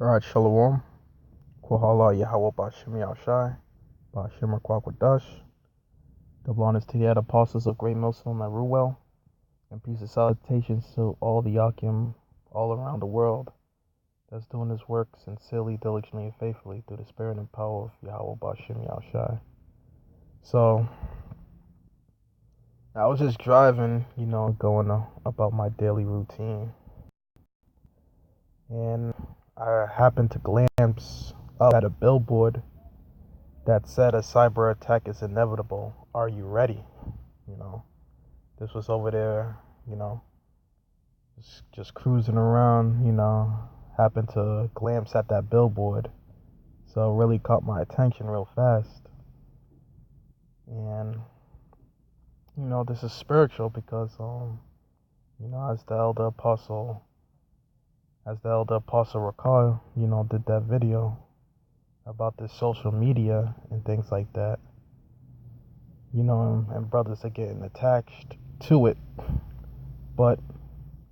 Alright, Shalom. Kohala Yahweh Bashim Yahshai. Bashim Kwakwadush. Double honors to the head apostles of Great Millstone at Ruwell. And peace and salutations to all the Yakim all around the world that's doing this work sincerely, diligently, and faithfully through the spirit and power of Yahweh Bashim Yahshai. So, I was just driving, going about my daily routine. And I happened to glance up at a billboard that said a cyber attack is inevitable. Are you ready? This was over there, just cruising around, happened to glance at that billboard. So it really caught my attention real fast. And, this is spiritual because, as the elder apostle Rakal, did that video about this social media and things like that, and brothers are getting attached to it. But,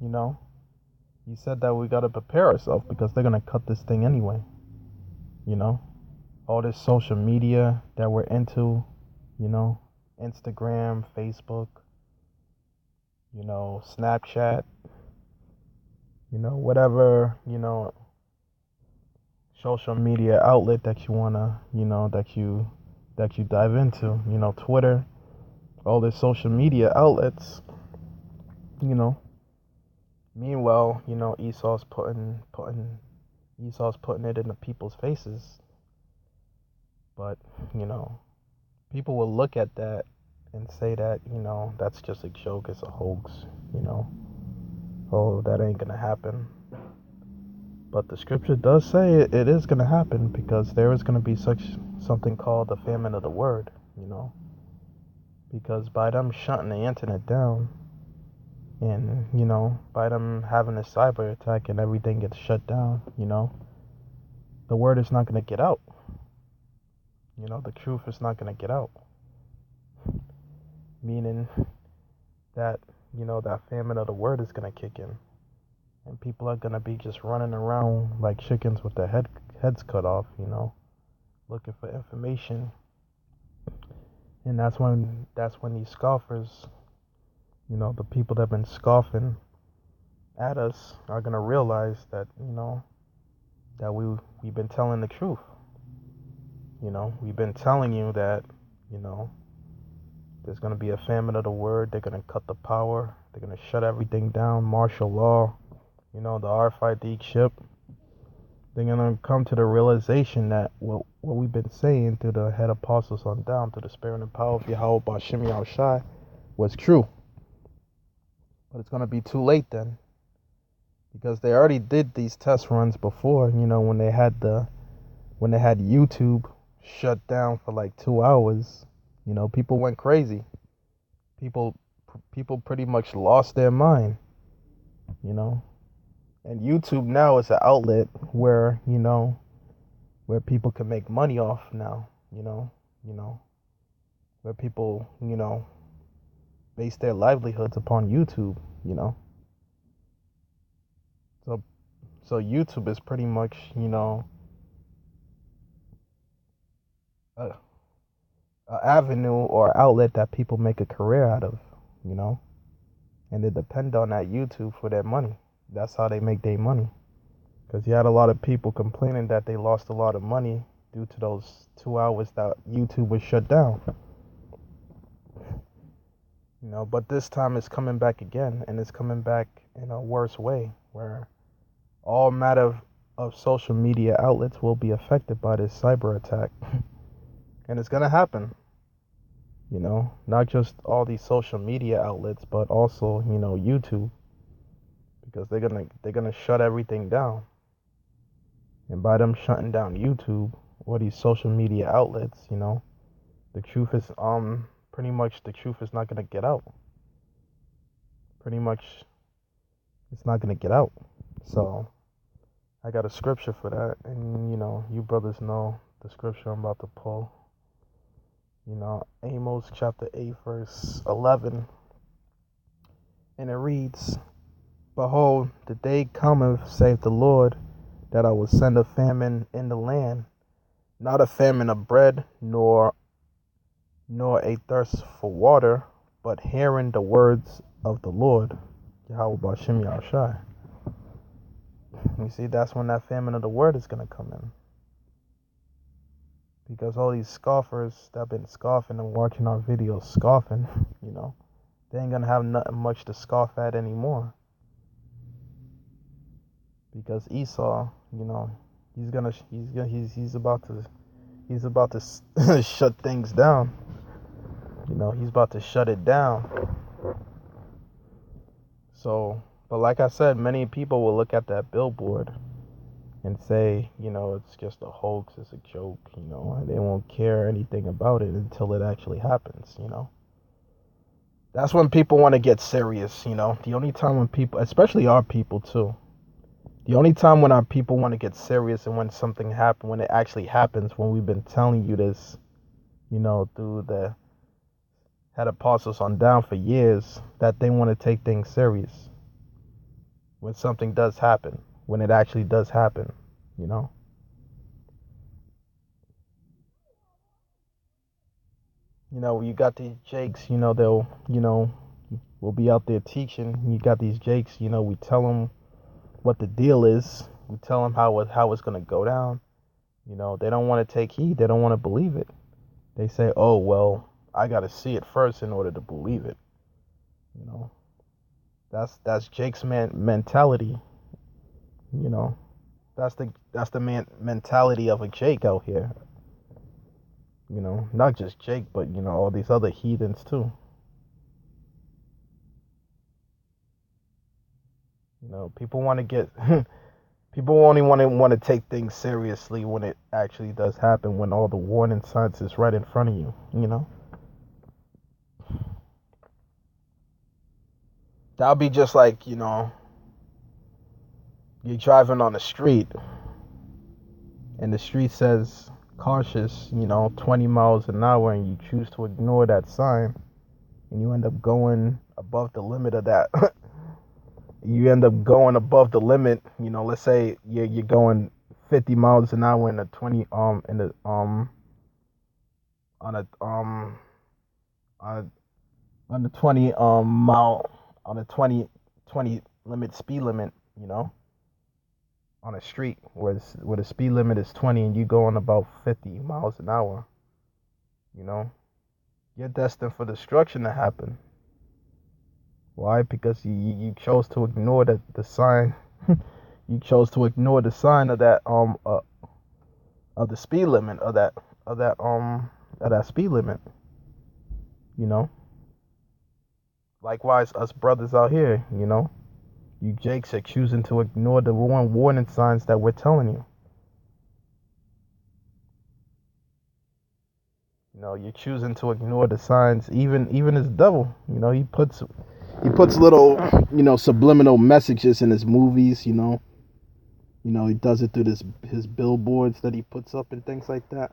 he said that we got to prepare ourselves because they're going to cut this thing anyway. All this social media that we're into, Instagram, Facebook, Snapchat, whatever, social media outlet that you want to, that you dive into, Twitter, all the social media outlets, meanwhile, Esau's putting it into people's faces. But, people will look at that and say that, that's just a joke, it's a hoax, oh, that ain't gonna happen. But the scripture does say it is gonna happen because there is gonna be something called the famine of the word, because by them shutting the internet down and, by them having a cyber attack and everything gets shut down, the word is not gonna get out. The truth is not gonna get out. Meaning that, that famine of the word is gonna kick in. And people are gonna be just running around like chickens with their heads cut off, looking for information. And that's when these scoffers, the people that have been scoffing at us are gonna realize that, that we've been telling the truth. We've been telling you that, there's gonna be a famine of the word. They're gonna cut the power. They're gonna shut everything down. Martial law. The RFID chip. They're gonna come to the realization that what we've been saying through the head apostles on down, to the spirit and power of Yahweh Bashim Yahshai, was true. But it's gonna be too late then, because they already did these test runs before. When they had YouTube shut down for like 2 hours, people went crazy. People pretty much lost their mind. And YouTube now is an outlet where, where people can make money off now, where people, base their livelihoods upon YouTube, So YouTube is pretty much, a avenue or outlet that people make a career out of, and they depend on that YouTube for their money. That's how they make their money. Because you had a lot of people complaining that they lost a lot of money due to those 2 hours that YouTube was shut down. But this time it's coming back again, and it's coming back in a worse way, where all matter of social media outlets will be affected by this cyber attack. And it's gonna happen. Not just all these social media outlets, but also, YouTube. Because they're gonna shut everything down. And by them shutting down YouTube or these social media outlets, the truth is pretty much the truth is not gonna get out. Pretty much it's not gonna get out. So I got a scripture for that, and you brothers know the scripture I'm about to pull. Amos chapter 8 verse 11, and it reads, "Behold, the day cometh, saith the Lord, that I will send a famine in the land, not a famine of bread, nor a thirst for water, but hearing the words of the Lord. Yahweh Bashim Yahushai. You see, that's when that famine of the word is going to come in. Because all these scoffers that have been scoffing and watching our videos scoffing, they ain't going to have nothing much to scoff at anymore. Because Esau, he's about to shut things down. He's about to shut it down. So, but like I said, many people will look at that billboard and say, it's just a hoax, it's a joke, and they won't care anything about it until it actually happens, That's when people want to get serious, The only time when people, especially our people too, the only time when our people want to get serious and when something happens, when it actually happens, when we've been telling you this, through the had apostles on down for years, that they want to take things serious. When something does happen, when it actually does happen, You got these jakes, we'll be out there teaching. You got these jakes, we tell them what the deal is. We tell them how it's going to go down. They don't want to take heed. They don't want to believe it. They say, oh, well, I got to see it first in order to believe it. That's Jake's mentality. That's the mentality of a Jake out here. Not just Jake, but all these other heathens too. People want to get people only want to take things seriously when it actually does happen, when all the warning signs is right in front of you, That'll be just like, you're driving on the street and the street says cautious, 20 miles an hour, and you choose to ignore that sign and you end up going above the limit of that. You end up going above the limit, let's say you're going 50 miles an hour in a 20 on a on the 20 mile on a 20 limit speed limit, on a street where the speed limit is 20 and you going about 50 miles an hour, you're destined for destruction to happen. Why? Because you chose to ignore the sign. You chose to ignore the sign of that of the speed limit of that speed limit. Likewise, us brothers out here, you Jakes are choosing to ignore the warning signs that we're telling you. You're choosing to ignore the signs. Even as devil, he puts little, subliminal messages in his movies. He does it through his billboards that he puts up and things like that.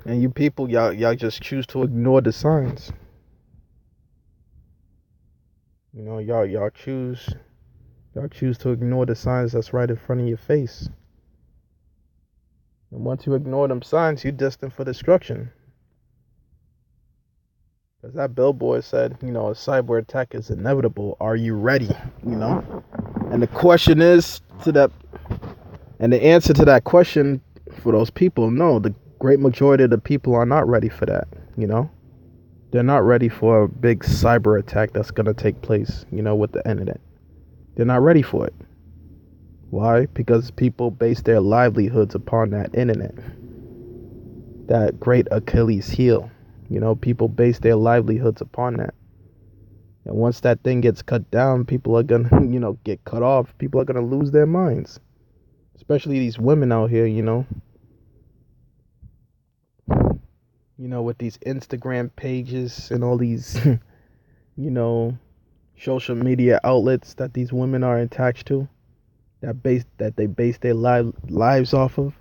And you people, y'all just choose to ignore the signs. Y'all choose to ignore the signs that's right in front of your face. And once you ignore them signs, you're destined for destruction. Because that billboard said, a cyber attack is inevitable. Are you ready? And the question is and the answer to that question for those people, no, the great majority of the people are not ready for that. They're not ready for a big cyber attack that's going to take place, with the internet. They're not ready for it. Why? Because people base their livelihoods upon that internet. That great Achilles heel. People base their livelihoods upon that. And once that thing gets cut down, people are going to, get cut off. People are going to lose their minds. Especially these women out here, with these Instagram pages and all these, social media outlets that these women are attached to. That they base their lives off of.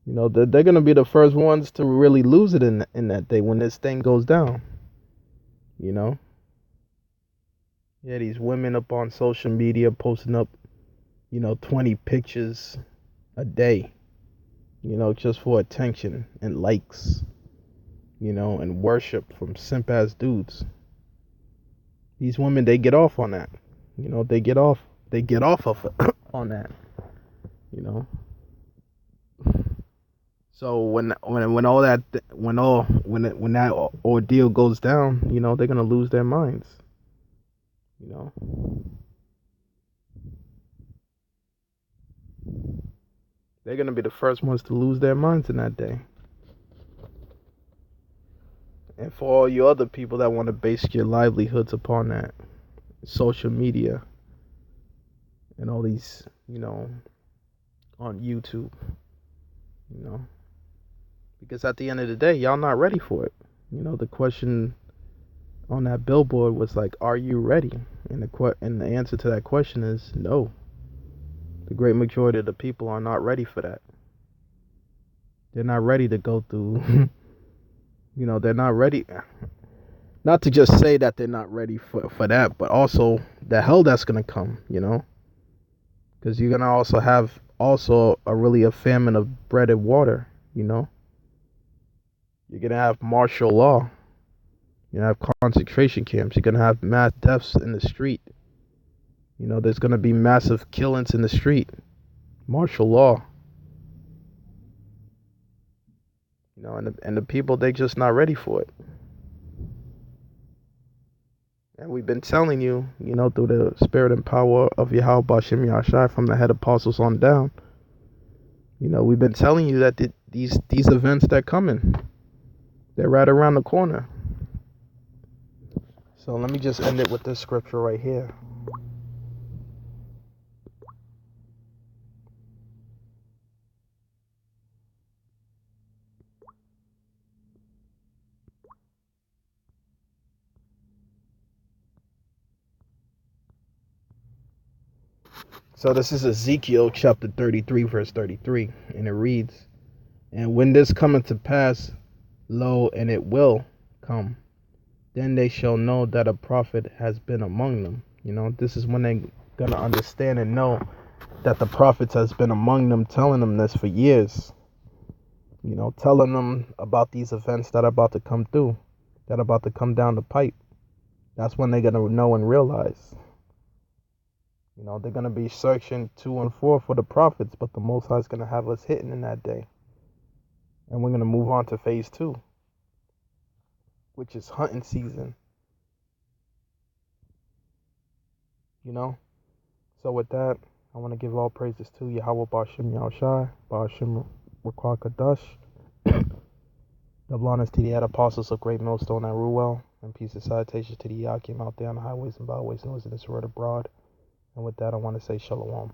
They're gonna be the first ones to really lose it in that day when this thing goes down. Yeah, these women up on social media posting up, 20 pictures a day, just for attention and likes, and worship from simp ass dudes. These women, they get off on that. They get off of it on that, you know. So when all that when that ordeal goes down, they're gonna lose their minds. You know, they're gonna be the first ones to lose their minds in that day. And for all you other people that want to base your livelihoods upon that, social media and all these, on YouTube, you know, because at the end of the day, y'all not ready for it. The question on that billboard was like, "Are you ready?" And the answer to that question is no. The great majority of the people are not ready for that. They're not ready to go through. They're not ready. Not to just say that they're not ready for that, but also the hell that's gonna come. Because you're gonna also have a famine of bread and water. You're gonna have martial law. You're gonna have concentration camps. You're gonna have mass deaths in the street. There's gonna be massive killings in the street. Martial law. And the people, they just not ready for it. And we've been telling you, through the spirit and power of Yahweh Bashem Yahshai from the head apostles on down. We've been telling you that these events that are coming, they're right around the corner. So let me just end it with this scripture right here. So this is Ezekiel chapter 33, verse 33, and it reads, "And when this cometh to pass, lo, and it will come, then they shall know that a prophet has been among them." This is when they're going to understand and know that the prophets has been among them, telling them this for years. Telling them about these events that are about to come through, that are about to come down the pipe. That's when they're going to know and realize. They're going to be searching 2 and 4 for the prophets, but the Most High is going to have us hitting in that day. And we're going to move on to phase 2, which is hunting season. So with that, I want to give all praises to Yahweh Bashem Yahushai, Bashem Rakwa Kadash. Double honors to the head apostles of Great Millstone and Ruel, and peace and salutations to the Yakim out there on the highways and byways, noise in this word abroad. And with that, I want to say shalom.